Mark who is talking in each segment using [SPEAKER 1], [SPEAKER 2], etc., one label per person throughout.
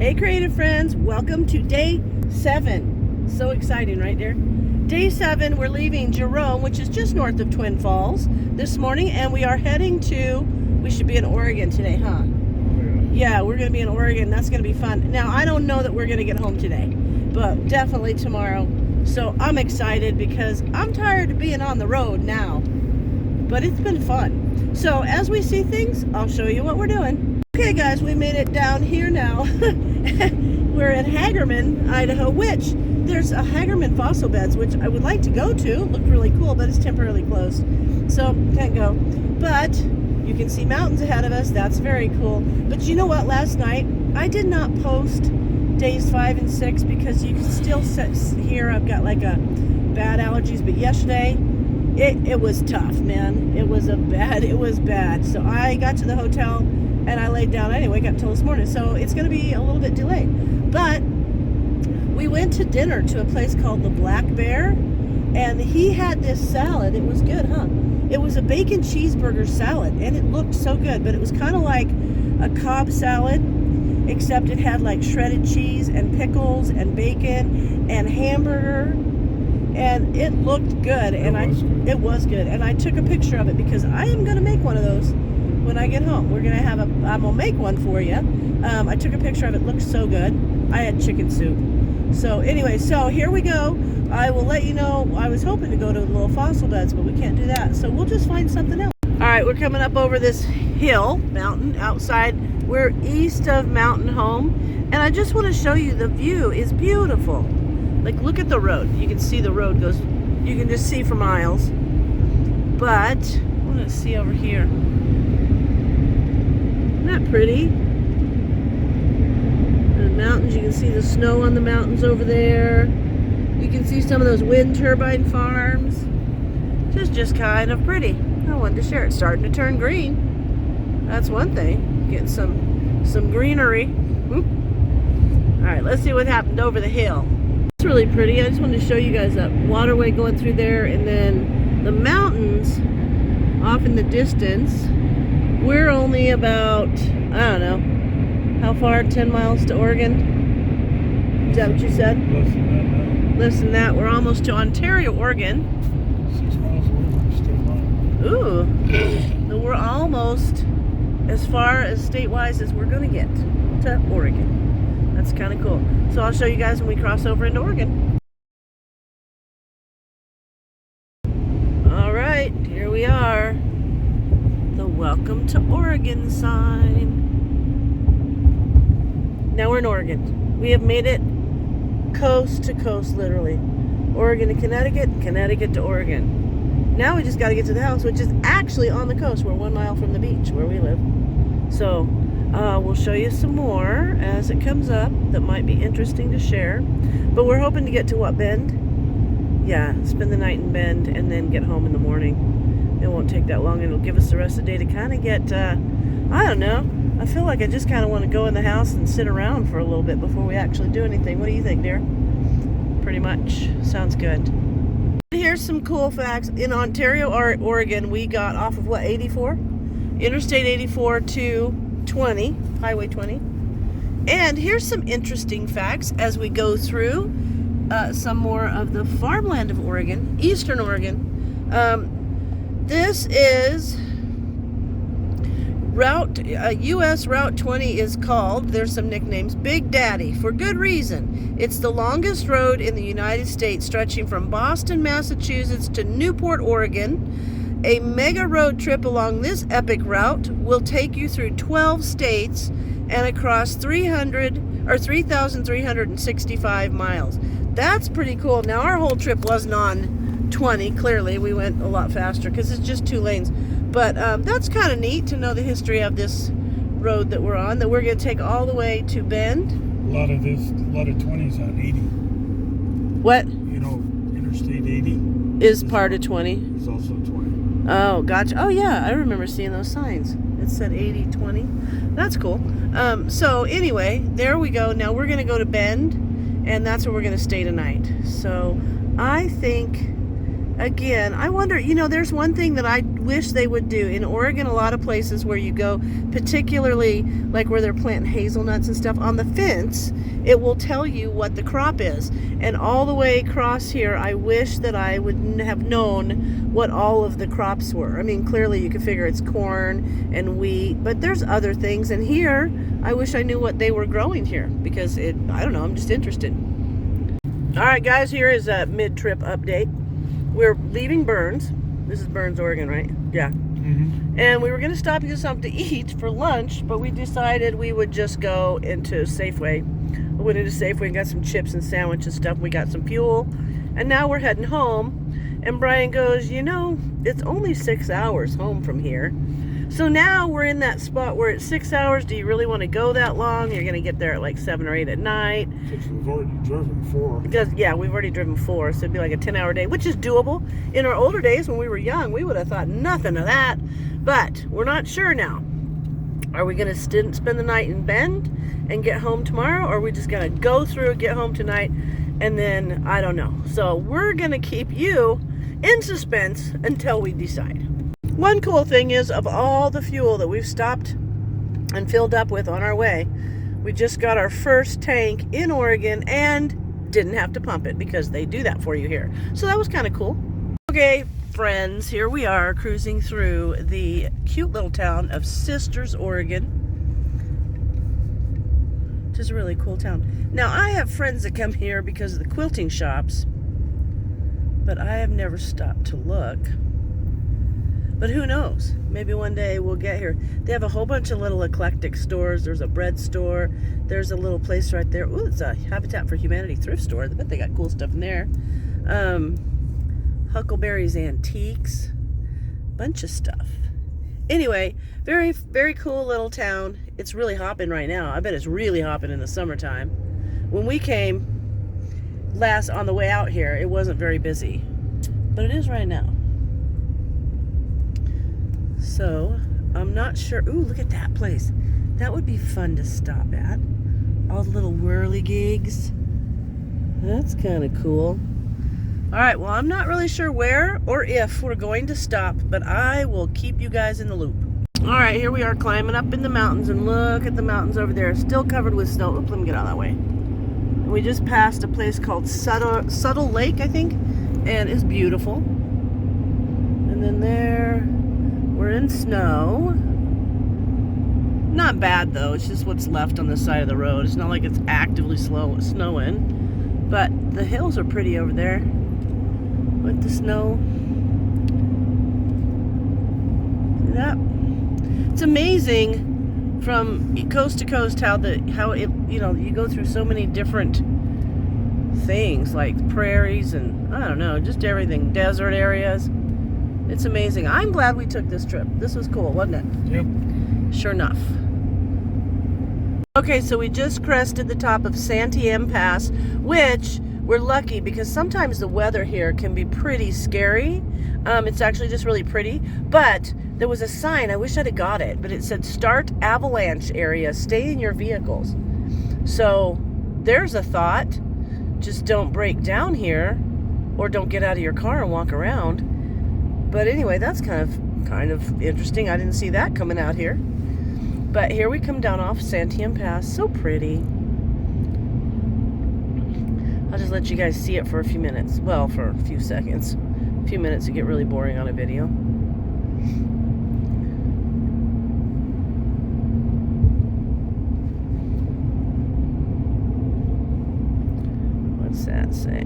[SPEAKER 1] Hey creative friends, welcome to day 7. So exciting, right there? Day 7, we're leaving Jerome, which is just north of Twin Falls, this morning, and we are heading to, we should be in Oregon today, huh? Yeah, we're going to be in Oregon. That's going to be fun. Now, I don't know that we're going to get home today, but definitely tomorrow. So I'm excited because I'm tired of being on the road now, but it's been fun. So as we see things, I'll show you what we're doing. Okay guys, we made it down here now. We're in Hagerman, Idaho, which there's a Hagerman fossil beds, which I would like to go to. Looked really cool, but it's temporarily closed, so can't go. But you can see mountains ahead of us. That's very cool. But you know what? Last night I did not post days 5 and 6 because you can still sit here. I've got like a bad allergies, but yesterday it was tough, man. It was bad. So I got to the hotel and I laid down. I didn't wake up until this morning, so it's going to be a little bit delayed. But we went to dinner to a place called the Black Bear, and he had this salad. It was good, huh? It was a bacon cheeseburger salad, and it looked so good, but it was kind of like a Cobb salad, except it had like shredded cheese and pickles and bacon and hamburger, and it looked good. It was good, and I took a picture of it because I am going to make one of those when I get home. I'm gonna make one for you. I took a picture of it. Looked so good. I had chicken soup. So anyway, so here we go. I will let you know. I was hoping to go to the little fossil beds, but we can't do that. So we'll just find something else. All right, we're coming up over this mountain outside. We're east of Mountain Home, and I just want to show you the view is beautiful. Like, look at the road. You can see the road goes. You can just see for miles. But I want to see over here. Isn't that pretty? The mountains, you can see the snow on the mountains over there. You can see some of those wind turbine farms. Just kind of pretty. I wanted to share it. It's starting to turn green. That's one thing. Getting some greenery. Alright, let's see what happened over the hill. It's really pretty. I just wanted to show you guys that waterway going through there, and then the mountains off in the distance. We're only about, I don't know, how far? 10 miles to Oregon? Is that what you said?
[SPEAKER 2] Less than that now.
[SPEAKER 1] Less than that. We're almost to Ontario, Oregon.
[SPEAKER 2] 6 miles away from state line.
[SPEAKER 1] Ooh. So we're almost as far as state-wise as we're going to get to Oregon. That's kind of cool. So I'll show you guys when we cross over into Oregon. All right, here we are. The Welcome to Oregon sign. Now we're in Oregon. We have made it coast to coast, literally. Oregon to Connecticut, Connecticut to Oregon. Now we just got to get to the house, which is actually on the coast. We're 1 mile from the beach where we live. So we'll show you some more as it comes up that might be interesting to share. But we're hoping to get to what, Bend? Yeah, spend the night in Bend and then get home in the morning. It won't take that long. It'll give us the rest of the day to kind of get, I don't know. I feel like I just kind of want to go in the house and sit around for a little bit before we actually do anything. What do you think, dear? Pretty much. Sounds good. Here's some cool facts. In Ontario, Oregon, we got off of what, 84? Interstate 84 to 20, Highway 20. And here's some interesting facts as we go through some more of the farmland of Oregon, Eastern Oregon. This is U.S. Route 20 is called, there's some nicknames, Big Daddy, for good reason. It's the longest road in the United States, stretching from Boston, Massachusetts to Newport, Oregon. A mega road trip along this epic route will take you through 12 states and across 3,365 miles. That's pretty cool. Now, our whole trip wasn't on 20, clearly. We went a lot faster because it's just 2 lanes. But that's kind of neat to know the history of this road that we're on, that we're going to take all the way to Bend.
[SPEAKER 2] A lot of 20s on 80.
[SPEAKER 1] What?
[SPEAKER 2] You know, Interstate 80
[SPEAKER 1] is part of 20.
[SPEAKER 2] It's also 20.
[SPEAKER 1] Oh, gotcha. Oh, yeah, I remember seeing those signs. It said 80, 20. That's cool. So anyway, there we go. Now we're going to go to Bend, and that's where we're going to stay tonight. So I think, again, I wonder, you know, there's one thing that I wish they would do in Oregon, a lot of places where you go, particularly like where they're planting hazelnuts and stuff, on the fence it will tell you what the crop is. And all the way across here, I wish that I would have known what all of the crops were. I mean, clearly you can figure it's corn and wheat, but there's other things. And here, I wish I knew what they were growing here, because I don't know, I'm just interested. All right, guys, here is a mid-trip update. We're leaving Burns. This is Burns, Oregon, right? Yeah.
[SPEAKER 2] Mm-hmm.
[SPEAKER 1] And we were going to stop and get something to eat for lunch, but we decided we would just go into Safeway. We went into Safeway and got some chips and sandwich and stuff. We got some fuel, and now we're heading home. And Brian goes, you know, it's only 6 hours home from here. So now we're in that spot where it's 6 hours. Do you really want to go that long? You're going to get there at like 7 or 8 at night.
[SPEAKER 2] Since we've already driven 4.
[SPEAKER 1] Because, yeah, we've already driven 4, so it'd be like a 10-hour day, which is doable. In our older days, when we were young, we would have thought nothing of that. But we're not sure now. Are we going to spend the night in Bend and get home tomorrow? Or are we just going to go through, get home tonight, and then, I don't know. So we're going to keep you in suspense until we decide. One cool thing is, of all the fuel that we've stopped and filled up with on our way, we just got our first tank in Oregon and didn't have to pump it, because they do that for you here. So that was kind of cool. Okay, friends, here we are cruising through the cute little town of Sisters, Oregon. Which is a really cool town. Now, I have friends that come here because of the quilting shops, but I have never stopped to look. But who knows? Maybe one day we'll get here. They have a whole bunch of little eclectic stores. There's a bread store. There's a little place right there. Ooh, it's a Habitat for Humanity thrift store. I bet they got cool stuff in there. Huckleberry's Antiques. Bunch of stuff. Anyway, very, very cool little town. It's really hopping right now. I bet it's really hopping in the summertime. When we came last on the way out here, it wasn't very busy. But it is right now. So, I'm not sure. Ooh, look at that place. That would be fun to stop at. All the little whirligigs. That's kind of cool. Alright, well, I'm not really sure where or if we're going to stop, but I will keep you guys in the loop. Alright, here we are climbing up in the mountains, and look at the mountains over there, still covered with snow. Oops, let me get out of that way. And we just passed a place called Subtle Lake, I think, and it's beautiful. And then there... we're in snow. Not bad though, it's just what's left on the side of the road. It's not like it's actively snowing, but the hills are pretty over there with the snow. See that? It's amazing from coast to coast how it, you know, you go through so many different things, like prairies and I don't know, just everything, desert areas. It's amazing. I'm glad we took this trip. This was cool, wasn't it?
[SPEAKER 2] Yep.
[SPEAKER 1] Sure enough. Okay, so we just crested the top of Santiam Pass, which we're lucky because sometimes the weather here can be pretty scary. It's actually just really pretty. But there was a sign, I wish I'd have got it, but it said start avalanche area, stay in your vehicles. So there's a thought. Just don't break down here or don't get out of your car and walk around. But anyway, that's kind of interesting. I didn't see that coming out here. But here we come down off Santiam Pass. So pretty. I'll just let you guys see it for a few minutes. Well, for a few seconds. A few minutes to get really boring on a video. What's that say?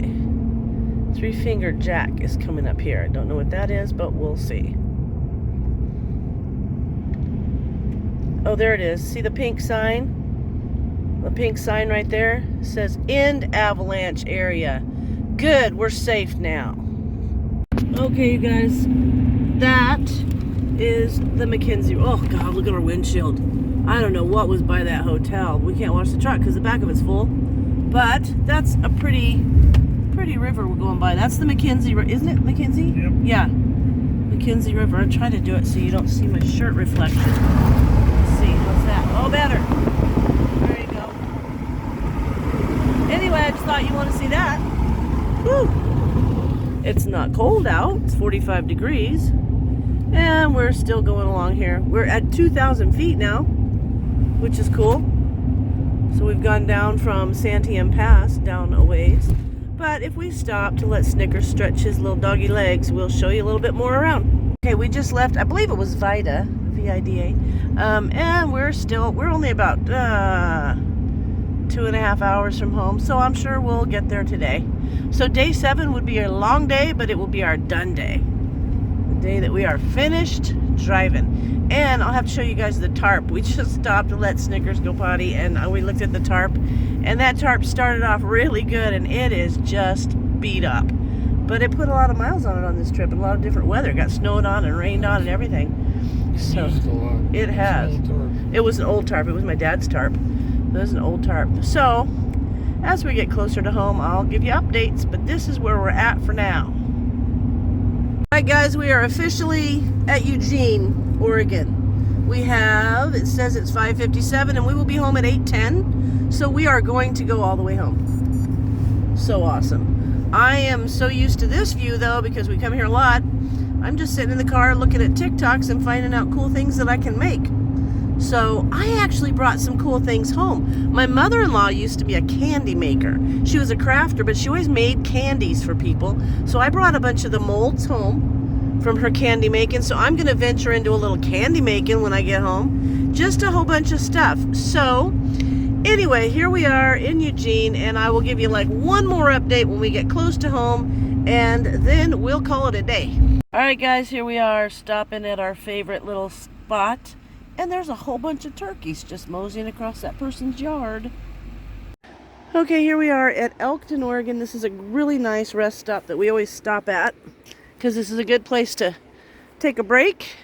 [SPEAKER 1] Three-fingered jack is coming up here. I don't know what that is, but we'll see. Oh, there it is. See the pink sign? The pink sign right there says end avalanche area. Good, we're safe now. Okay, you guys, that is the McKenzie. Oh God, look at our windshield. I don't know what was by that hotel. We can't watch the truck because the back of it's full. But that's a pretty river we're going by. That's the McKenzie River, isn't it, McKenzie?
[SPEAKER 2] Yep.
[SPEAKER 1] Yeah, McKenzie River. I'm trying to do it so you don't see my shirt reflection. Let's see, what's that? Oh, better. There you go. Anyway, I just thought you want to see that. Woo! It's not cold out. It's 45 degrees. And And we're still going along here. We're at 2,000 feet now, which is cool. So we've gone down from Santiam Pass down a ways. But if we stop to let Snickers stretch his little doggy legs, we'll show you a little bit more around. Okay, we just left, I believe it was Vida, V-I-D-A. And we're only about 2.5 hours from home, so I'm sure we'll get there today. So day 7 would be a long day, but it will be our done day. The day that we are finished driving. And I'll have to show you guys the tarp. We just stopped to let Snickers go potty, and we looked at the tarp, and that tarp started off really good, and it is just beat up. But it put a lot of miles on it on this trip, and a lot of different weather. It got snowed on and rained on and everything. So it has. It was an old tarp. It was my dad's tarp. It was an old tarp. So as we get closer to home, I'll give you updates, but this is where we're at for now. Alright guys, we are officially at Eugene, Oregon. We have, it says it's 5:57 and we will be home at 8:10. So we are going to go all the way home. So awesome. I am so used to this view though, because we come here a lot. I'm just sitting in the car looking at TikToks and finding out cool things that I can make. So I actually brought some cool things home. My mother-in-law used to be a candy maker. She was a crafter, but she always made candies for people. So I brought a bunch of the molds home from her candy making. So I'm going to venture into a little candy making when I get home. Just a whole bunch of stuff. So anyway, here we are in Eugene, and I will give you like one more update when we get close to home, and then we'll call it a day. All right, guys, here we are stopping at our favorite little spot. And there's a whole bunch of turkeys just moseying across that person's yard. Okay, here we are at Elkton, Oregon. This is a really nice rest stop that we always stop at because this is a good place to take a break.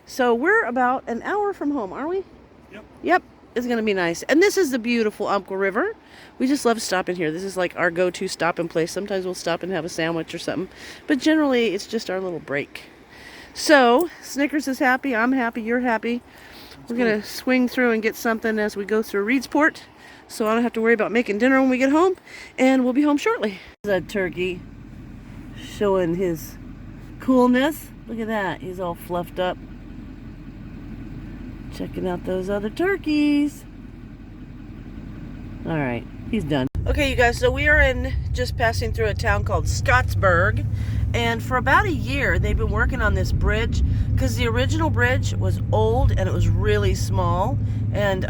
[SPEAKER 1] So we're about an hour from home, aren't we?
[SPEAKER 2] Yep.
[SPEAKER 1] Yep, it's going to be nice. And this is the beautiful Umpqua River. We just love stopping here. This is like our go-to stopping place. Sometimes we'll stop and have a sandwich or something. But generally, it's just our little break. So, Snickers is happy. I'm happy. You're happy. We're going to swing through and get something as we go through Reedsport, so I don't have to worry about making dinner when we get home, and we'll be home shortly. That turkey showing his coolness. Look at that. He's all fluffed up. Checking out those other turkeys. All right, he's done. Okay, you guys, so we are just passing through a town called Scottsburg. And for about a year, they've been working on this bridge because the original bridge was old and it was really small. And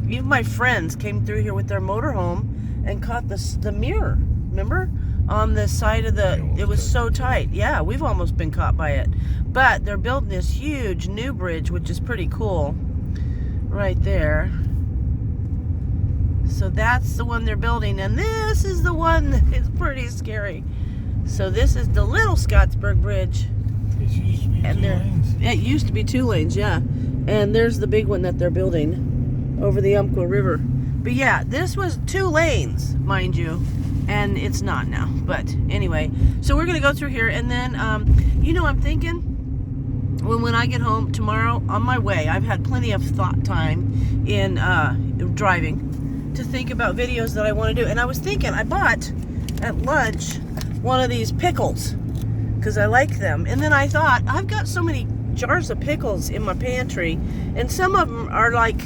[SPEAKER 1] even my friends came through here with their motorhome and caught the mirror, remember? On the side of it was so tight. Yeah, we've almost been caught by it. But they're building this huge new bridge, which is pretty cool, right there. So that's the one they're building, and this is the one that is pretty scary. So this is the little Scottsburg Bridge.
[SPEAKER 2] It used to be two lanes.
[SPEAKER 1] It used to be 2 lanes, yeah. And there's the big one that they're building over the Umpqua River. But yeah, this was 2 lanes, mind you, and it's not now. But anyway, so we're gonna go through here, and then you know, I'm thinking when I get home tomorrow on my way, I've had plenty of thought time in driving to think about videos that I want to do. And I was thinking, I bought at lunch one of these pickles because I like them, and then I thought, I've got so many jars of pickles in my pantry, and some of them are like,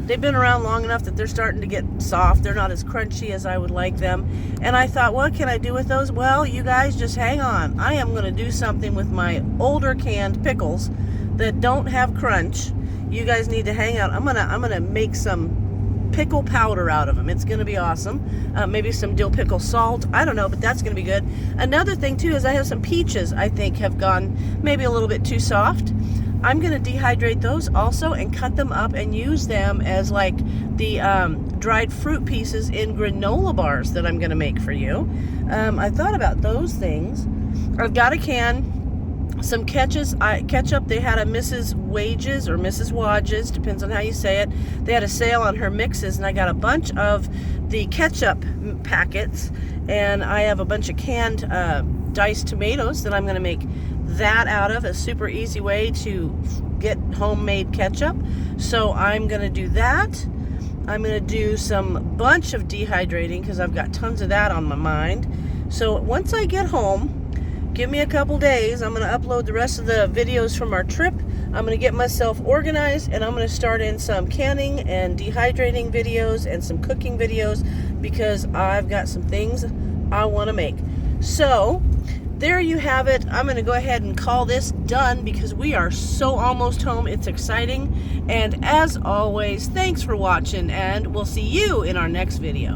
[SPEAKER 1] they've been around long enough that they're starting to get soft. They're not as crunchy as I would like them. And I thought, what can I do with those? Well, you guys just hang on. I am going to do something with my older canned pickles that don't have crunch. You guys need to hang out. I'm gonna make some pickle powder out of them. It's going to be awesome. Maybe some dill pickle salt. I don't know, but that's going to be good. Another thing too is I have some peaches I think have gone maybe a little bit too soft. I'm going to dehydrate those also and cut them up and use them as like the dried fruit pieces in granola bars that I'm going to make for you. I thought about those things. I've got a can. Some ketchup. They had a Mrs. Wages or Mrs. Wages, depends on how you say it. They had a sale on her mixes, and I got a bunch of the ketchup packets, and I have a bunch of canned diced tomatoes that I'm going to make that out of. A super easy way to get homemade ketchup. So I'm going to do that. I'm going to do some bunch of dehydrating because I've got tons of that on my mind. So once I get home, give me a couple days. I'm going to upload the rest of the videos from our trip. I'm going to get myself organized, and I'm going to start in some canning and dehydrating videos and some cooking videos because I've got some things I want to make. So there you have it. I'm going to go ahead and call this done because we are so almost home. It's exciting. And as always, thanks for watching, and we'll see you in our next video.